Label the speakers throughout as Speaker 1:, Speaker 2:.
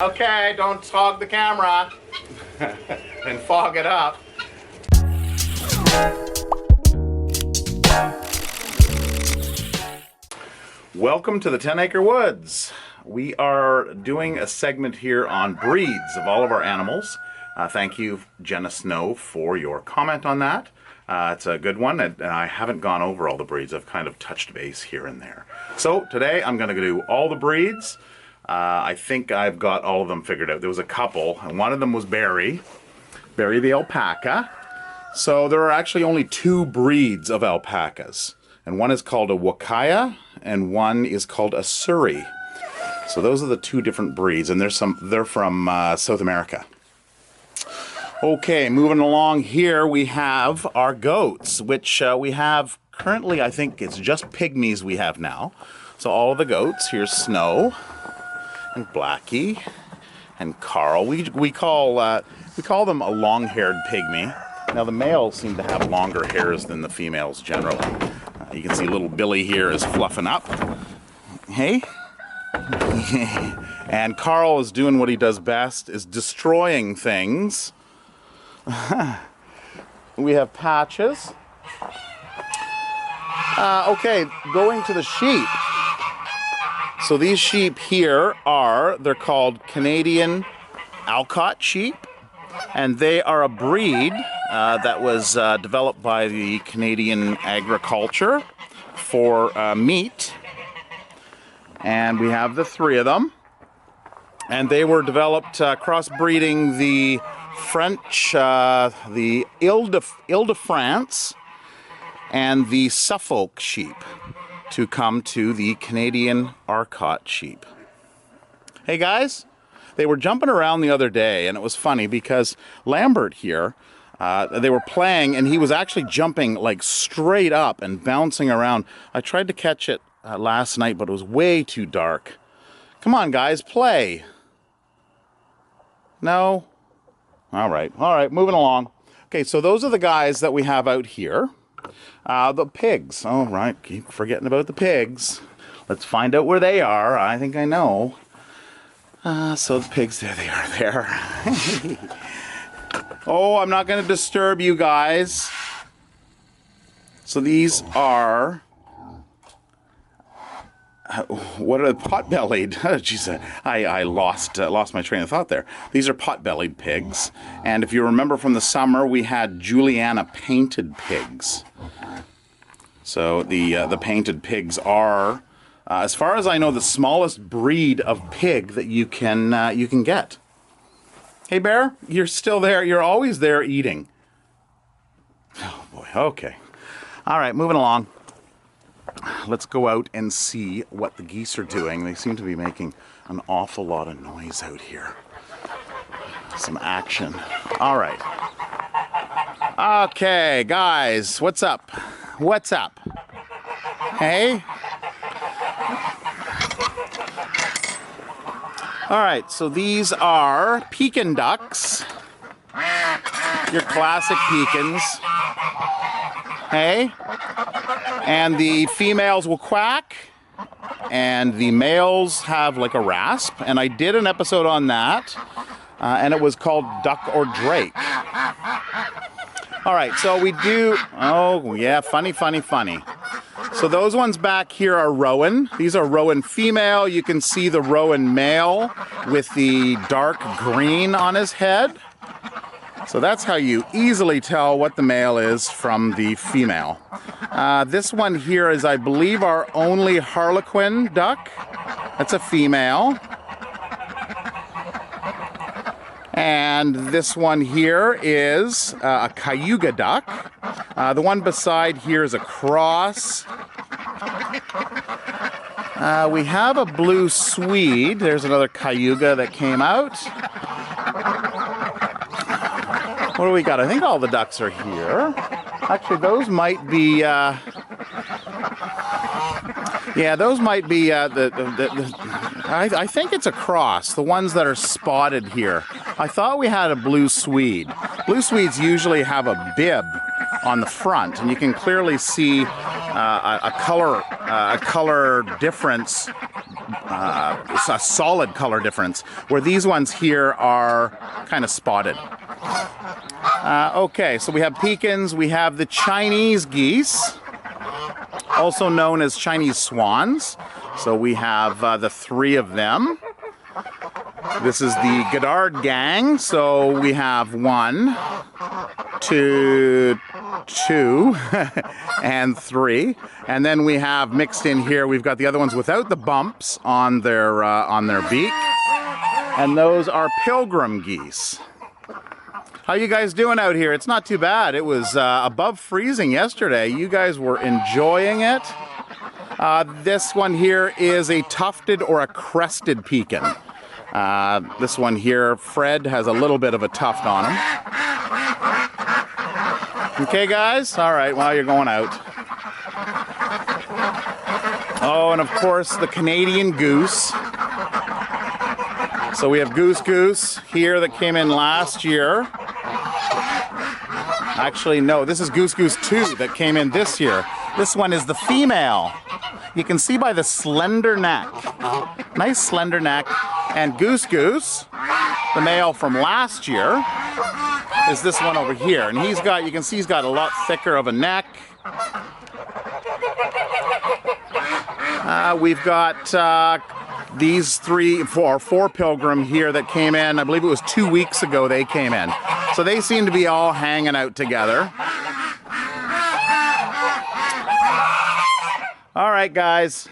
Speaker 1: Okay, don't hog the camera and fog it up. Welcome to the 10 Acre Woods. We are doing a segment here on breeds of all of our animals. Thank you, Jenna Snow, for your comment on that. It's a good one, and I haven't gone over all the breeds. I've kind of touched base here and there. So today I'm going to do all the breeds. I think I've got all of them figured out. There was a couple, and one of them was Barry the alpaca. So there are actually only two breeds of alpacas, and one is called a Wakaya, and one is called a Surrey. So those are the two different breeds, and they're from South America. Okay, moving along here, we have our goats, which we have currently. I think it's just pygmies we have now. So all of the goats. Here's Snow and Blackie and Carl. We call them a long-haired pygmy. Now the males seem to have longer hairs than the females generally. You can see little Billy here is fluffing up. Hey. And Carl is doing what he does best, is destroying things. We have Patches. Okay, going to the sheep. So these sheep here they're called Canadian Alpaca sheep, and they are a breed that was developed by the Canadian agriculture for meat. And we have the three of them, and they were developed crossbreeding the French, the Ile-de-France and the Suffolk sheep to come to the Canadian Arcot sheep. Hey guys, they were jumping around the other day, and it was funny because Lambert here, they were playing, and he was actually jumping like straight up and bouncing around. I tried to catch it last night, but it was way too dark. Come on guys, play. No? All right, moving along. Okay, so those are the guys that we have out here. The pigs. All right, keep forgetting about the pigs. Let's find out where they are. I think I know. So the pigs, there they are there. Oh, I'm not going to disturb you guys. So these are... what are pot-bellied? Jeez, I lost my train of thought there. These are pot-bellied pigs, and if you remember from the summer, we had Juliana painted pigs. So the painted pigs are, as far as I know, the smallest breed of pig that you can get. Hey Bear, you're still there. You're always there eating. Oh boy. Okay. All right, moving along. Let's go out and see what the geese are doing. They seem to be making an awful lot of noise out here. Some action. All right. Okay, guys, what's up? What's up? Hey? All right, so these are pekin ducks. Your classic pekins. Hey? And the females will quack, and the males have like a rasp. And I did an episode on that, and it was called Duck or Drake. All right, so we do... Oh, yeah, funny. So those ones back here are rowan. These are rowan female. You can see the rowan male with the dark green on his head. So that's how you easily tell what the male is from the female. This one here is, I believe, our only harlequin duck. That's a female. And this one here is a cayuga duck. The one beside here is a cross. We have a blue Swede. There's another cayuga that came out. What do we got? I think all the ducks are here. Actually, those might be... yeah, those might be... I think it's a cross, the ones that are spotted here. I thought we had a blue Swede. Blue Swedes usually have a bib on the front, and you can clearly see a color difference it's a solid color difference, where these ones here are kind of spotted. Okay, so we have pecans, we have the Chinese geese, also known as Chinese swans. So we have the 3 of them. This is the Goddard gang. So we have 1, 2, 2, and 3. And then we have mixed in here, we've got the other ones without the bumps on their beak. And those are pilgrim geese. How you guys doing out here? It's not too bad. It was above freezing yesterday. You guys were enjoying it. This one here is a tufted or a crested pecan. This one here, Fred, has a little bit of a tuft on him. Okay, guys? All right, well, you're going out. Oh, and of course, the Canadian goose. So we have Goose here that came in last year. Actually, no, this is Goose 2 that came in this year. This one is the female. You can see by the slender neck. Nice slender neck. And Goose, the male from last year, is this one over here. And he's got, you can see he's got a lot thicker of a neck. We've got these 4 pilgrim here that came in. I believe it was 2 weeks ago they came in. So they seem to be all hanging out together. All right, guys.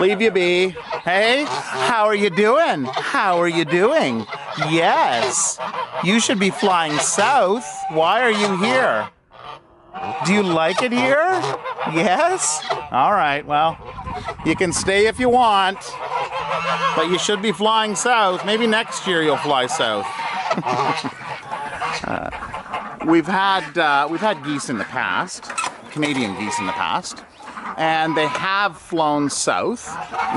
Speaker 1: Leave you be. Hey, how are you doing? How are you doing? Yes. You should be flying south. Why are you here? Do you like it here? Yes? All right, well, you can stay if you want, but you should be flying south. Maybe next year you'll fly south. We've had geese in the past, Canadian geese in the past, and they have flown south.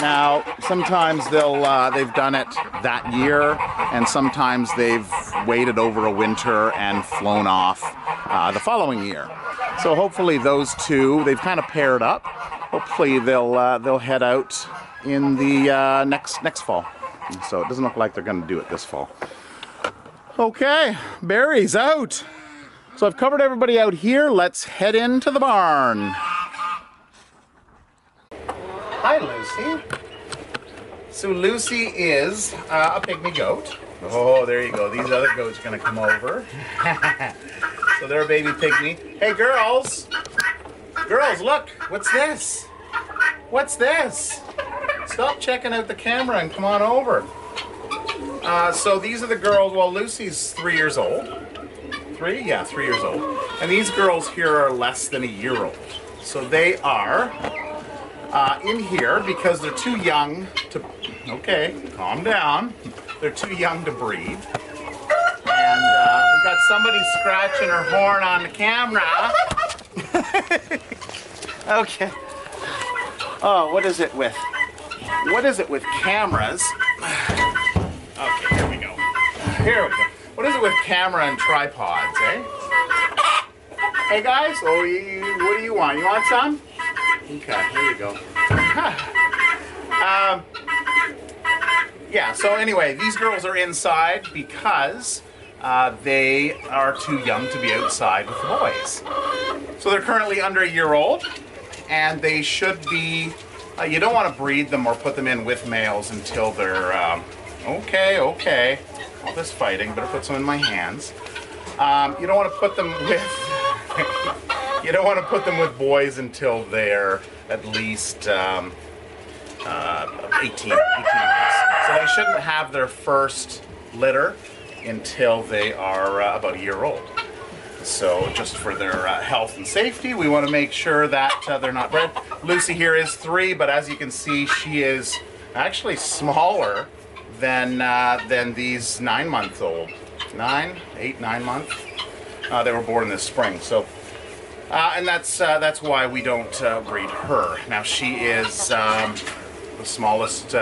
Speaker 1: Now, sometimes they've done it that year, and sometimes they've waited over a winter and flown off the following year. So hopefully those 2, they've kind of paired up. Hopefully they'll head out in the next fall. So it doesn't look like they're going to do it this fall. Okay, berries out. So I've covered everybody out here. Let's head into the barn. Hi, Lucy. So Lucy is a pygmy goat. Oh, there you go. These other goats are going to come over. So they're a baby pygmy. Hey, girls. Girls, look. What's this? What's this? Stop checking out the camera and come on over. So these are the girls. Well, Lucy's 3 years old. 3? Yeah, 3 years old. And these girls here are less than a year old. So they are in here because they're too young to... Okay, calm down. They're too young to breed. And we've got somebody scratching her horn on the camera. Okay. Oh, what is it with cameras? Okay, here we go. Here we go. What is it with camera and tripods, eh? Hey guys, what do you want? You want some? Okay, here you go. Yeah, so anyway, these girls are inside because they are too young to be outside with the boys. So they're currently under a year old, and they should be, you don't want to breed them or put them in with males until they're, okay, all this fighting, better put some in my hands. You don't want to put them with, you don't want to put them with boys until they're at least 18 months. So they shouldn't have their first litter until they are about a year old. So just for their health and safety, we want to make sure that they're not bred. Lucy here is 3, but as you can see, she is actually smaller than these 9-month-old. 9 months. They were born this spring. So, and that's why we don't breed her. Now she is the smallest,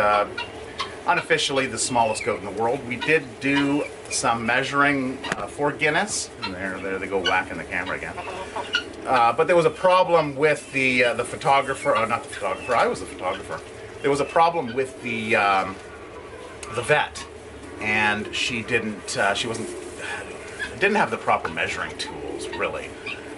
Speaker 1: unofficially the smallest goat in the world. We did do some measuring for Guinness. And there they go whacking the camera again. But there was a problem with the photographer, not the photographer, I was the photographer. there was a problem with the vet, and she didn't have the proper measuring tools, really.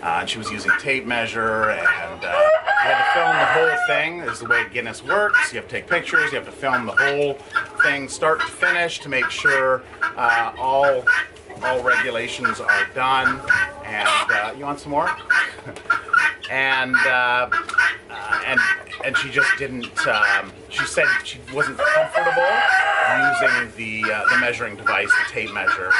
Speaker 1: And she was using tape measure, and we had to film the whole thing. This is the way Guinness works. You have to take pictures, you have to film the whole thing start to finish to make sure all regulations are done. And you want some more? and she just didn't. She said she wasn't comfortable using the measuring device, the tape measure.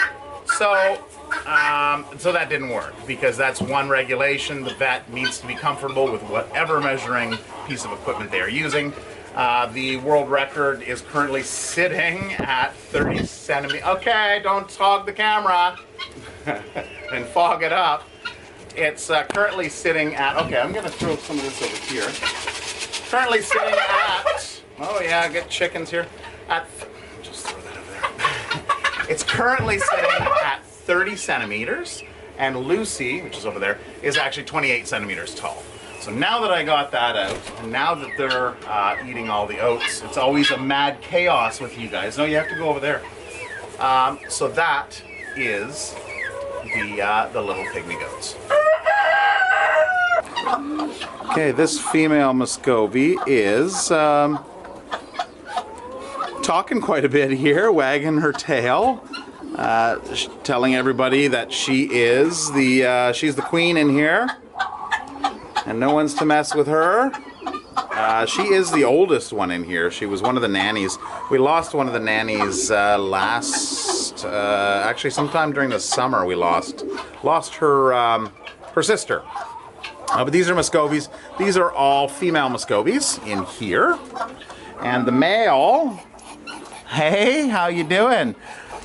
Speaker 1: So that didn't work, because that's one regulation. The vet needs to be comfortable with whatever measuring piece of equipment they are using. The world record is currently sitting at 30 centimeters. Okay, don't fog the camera and fog it up. It's currently sitting at, okay, I'm going to throw some of this over here. Currently sitting at, oh yeah, get chickens here. Just throw that over there. It's currently sitting at 30 centimeters, and Lucy, which is over there, is actually 28 centimeters tall. So now that I got that out, and now that they're eating all the oats, it's always a mad chaos with you guys. No, you have to go over there. So that is the little pygmy goats. Okay, this female Muscovy is talking quite a bit here, wagging her tail, telling everybody that she is she's the queen in here, and no one's to mess with her. She is the oldest one in here. She was one of the nannies. We lost one of the nannies actually sometime during the summer. We lost her sister. But these are Muscovies. These are all female Muscovies in here. And the male, hey, how you doing?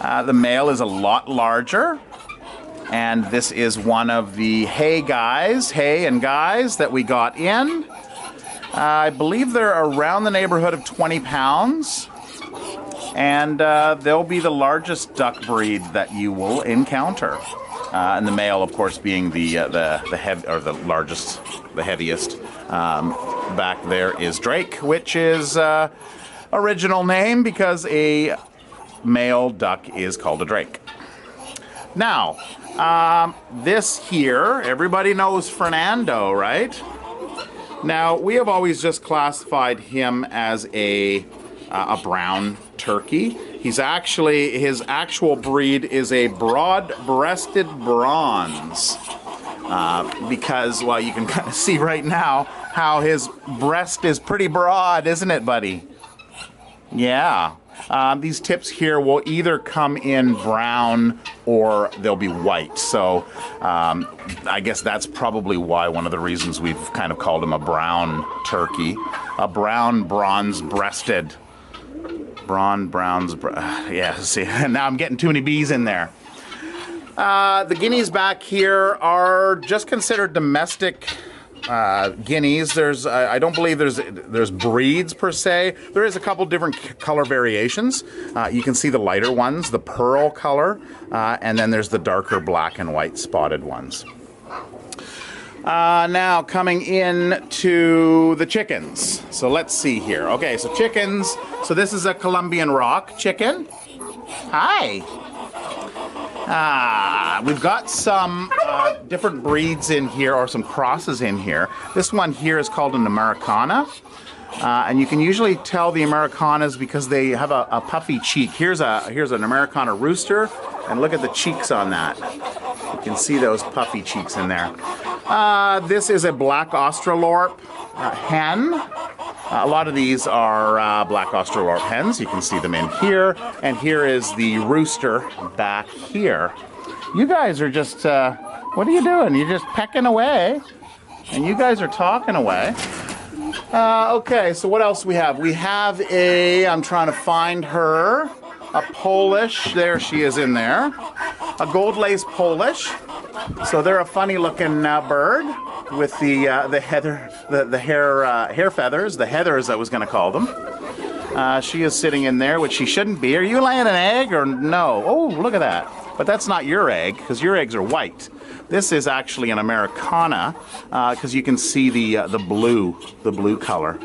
Speaker 1: The male is a lot larger. And this is one of the hay and guys that we got in. I believe they're around the neighborhood of 20 pounds. And they'll be the largest duck breed that you will encounter. And the male, of course, being the largest, the heaviest. Back there is Drake, which is original name because a male duck is called a drake. Now, this here, everybody knows Fernando, right? Now, we have always just classified him as a brown turkey. He's actually, his actual breed is a broad-breasted bronze. Because, well, you can kind of see right now how his breast is pretty broad, isn't it, buddy? Yeah. These tips here will either come in brown or they'll be white. So I guess that's probably why one of the reasons we've kind of called him a brown turkey. A brown bronze-breasted. Yeah, see, now I'm getting too many B's in there. The guineas back here are just considered domestic guineas. I don't believe there's breeds per se. There is a couple different color variations. You can see the lighter ones, the pearl color, and then there's the darker black and white spotted ones. Now coming in to the chickens. So let's see here. Okay, so chickens. So this is a Colombian rock chicken. Hi. We've got some different breeds in here, or some crosses in here. This one here is called an Americana. And you can usually tell the Americanas because they have a puffy cheek. Here's an Americana rooster, and look at the cheeks on that. You can see those puffy cheeks in there. This is a black Australorp hen. A lot of these are black Australorp hens. You can see them in here. And here is the rooster back here. You guys are just, what are you doing? You're just pecking away. And you guys are talking away. Okay, so what else we have? We have I'm trying to find her, a Polish. There she is in there. A gold lace Polish. So they're a funny looking bird with the hair feathers, the heathers I was going to call them. She is sitting in there, which she shouldn't be. Are you laying an egg or no? Oh, look at that. But that's not your egg, because your eggs are white. This is actually an Americana, because you can see the blue color.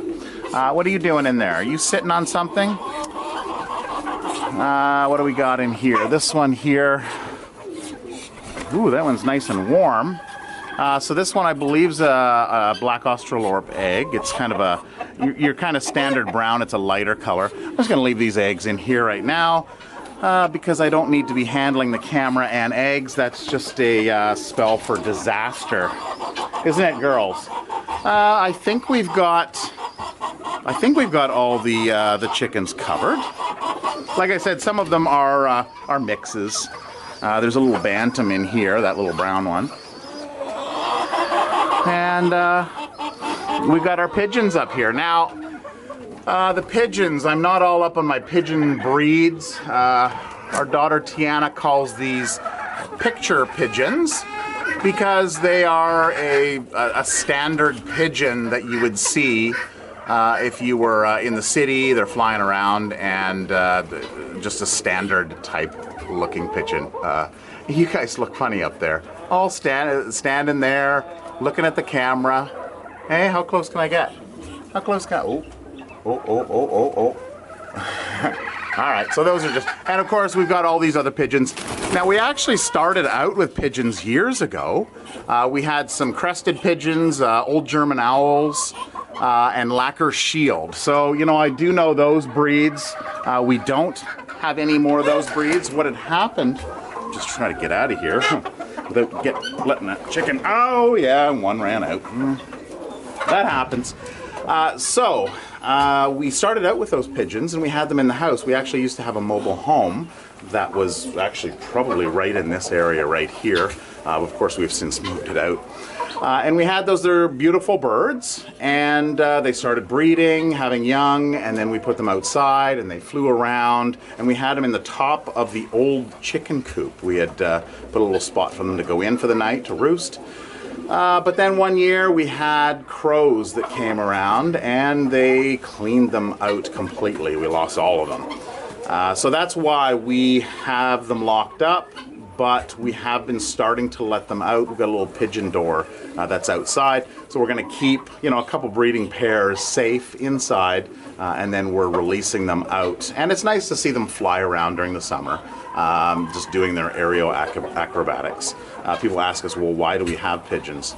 Speaker 1: What are you doing in there? Are you sitting on something? What do we got in here? This one here. Ooh, that one's nice and warm. So this one, I believe, is a black Australorp egg. It's kind of a, you're kind of standard brown. It's a lighter color. I'm just going to leave these eggs in here right now because I don't need to be handling the camera and eggs. That's just a spell for disaster, isn't it, girls? I think we've got all the chickens covered. Like I said, some of them are mixes. There's a little bantam in here, that little brown one. And we've got our pigeons up here. Now, the pigeons, I'm not all up on my pigeon breeds. Our daughter Tiana calls these picture pigeons because they are a standard pigeon that you would see if you were in the city. They're flying around, and just a standard type looking pigeon. You guys look funny up there. All standing there, looking at the camera. Hey, how close can I get? How close can I? Oh. All right, so those are just, and of course we've got all these other pigeons. Now we actually started out with pigeons years ago. We had some crested pigeons, old German owls, and lacquer shield. So, you know, I do know those breeds. We don't have any more of those breeds. What had happened, just trying to get out of here without letting that chicken, oh yeah, one ran out. That happens. We started out with those pigeons and we had them in the house. We actually used to have a mobile home that was actually probably right in this area right here. Of course, we've since moved it out. And we had those, they're beautiful birds, and they started breeding, having young, and then we put them outside and they flew around, and we had them in the top of the old chicken coop. We had put a little spot for them to go in for the night to roost. But then one year we had crows that came around and they cleaned them out completely. We lost all of them. So that's why we have them locked up, but we have been starting to let them out. We've got a little pigeon door that's outside. So we're going to keep, you know, a couple breeding pairs safe inside, and then we're releasing them out. And it's nice to see them fly around during the summer, just doing their aerial acrobatics. People ask us, well, why do we have pigeons?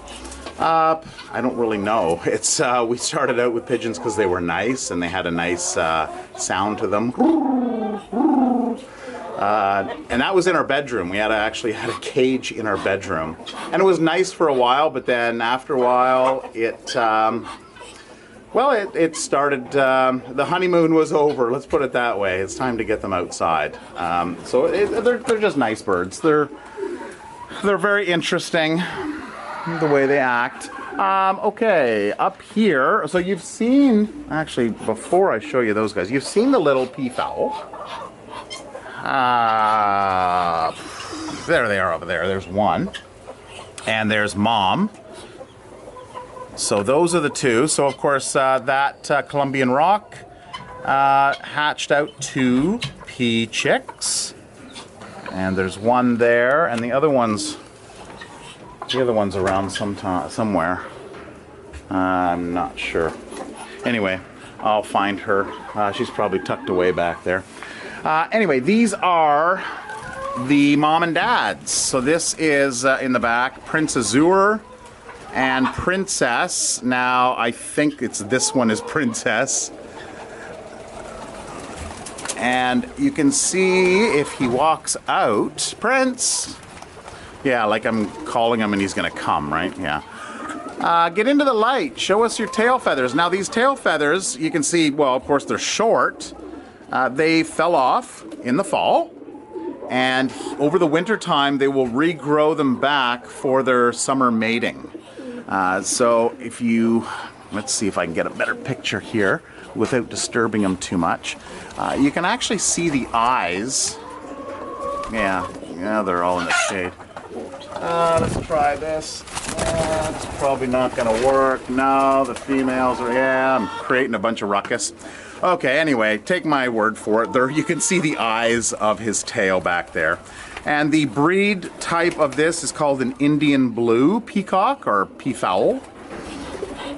Speaker 1: I don't really know. It's we started out with pigeons because they were nice and they had a nice sound to them. And that was in our bedroom. We actually had a cage in our bedroom. And it was nice for a while, but then after a while, it started, the honeymoon was over, let's put it that way. It's time to get them outside. They're just nice birds. They're very interesting, the way they act. Okay, up here, so you've seen, actually, before I show you those guys, you've seen the little peafowl. There they are over there. There's one. And there's mom. So those are the two. So of course that Colombian rock hatched out 2 pea chicks. And there's one there, and the other one's around somewhere. I'm not sure. Anyway, I'll find her. She's probably tucked away back there. Anyway, these are the mom and dads. So this is in the back, Prince Azure and Princess. Now I think this one is Princess. And you can see if he walks out, Prince. Yeah, like I'm calling him and he's gonna come, right? Yeah. Get into the light, show us your tail feathers. Now these tail feathers, you can see, well, of course they're short. They fell off in the fall, and over the winter time they will regrow them back for their summer mating. So if you, let's see if I can get a better picture here without disturbing them too much. You can actually see the eyes. Yeah, they're all in the shade. Let's try this. It's probably not going to work. No, the females are, I'm creating a bunch of ruckus. Okay, anyway, take my word for it. There, you can see the eyes of his tail back there. And the breed type of this is called an Indian blue peacock or peafowl.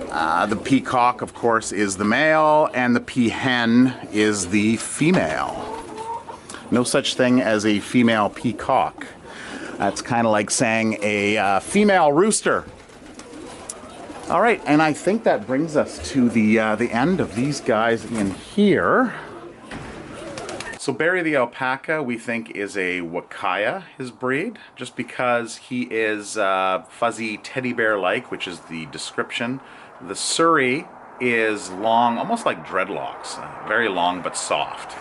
Speaker 1: The peacock, of course, is the male, and the peahen is the female. No such thing as a female peacock. That's kind of like saying a female rooster. All right, and I think that brings us to the end of these guys in here. So Barry the alpaca, we think, is a Wakaya, his breed, just because he is fuzzy teddy bear-like, which is the description. The Surrey is long, almost like dreadlocks, very long but soft.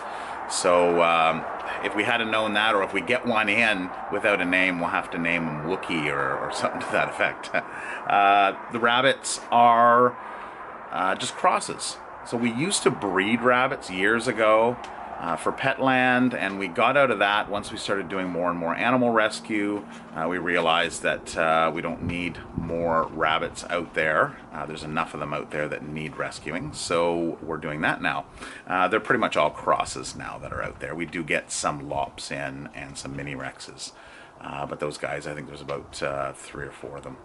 Speaker 1: So if we hadn't known that, or if we get one in without a name, we'll have to name him Wookie or something to that effect. The rabbits are just crosses. So we used to breed rabbits years ago for Petland, and we got out of that once we started doing more and more animal rescue. We realized that we don't need more rabbits out there. There's enough of them out there that need rescuing, so we're doing that now. They're pretty much all crosses now that are out there. We do get some lops in and some mini rexes. But those guys, I think there's about 3 or 4 of them.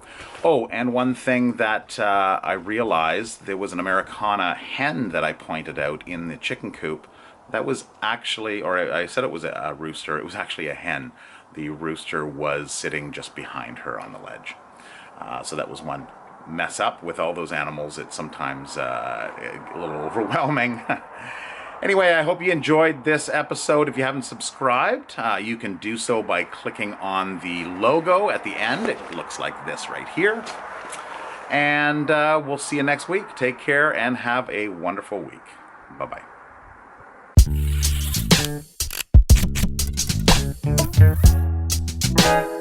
Speaker 1: Oh, and one thing that I realized, there was an Americana hen that I pointed out in the chicken coop. That was actually, or I said it was a rooster, it was actually a hen. The rooster was sitting just behind her on the ledge. So that was one mess up with all those animals. It's sometimes a little overwhelming. Anyway, I hope you enjoyed this episode. If you haven't subscribed, you can do so by clicking on the logo at the end. It looks like this right here. And we'll see you next week. Take care and have a wonderful week. Bye-bye. Thank you.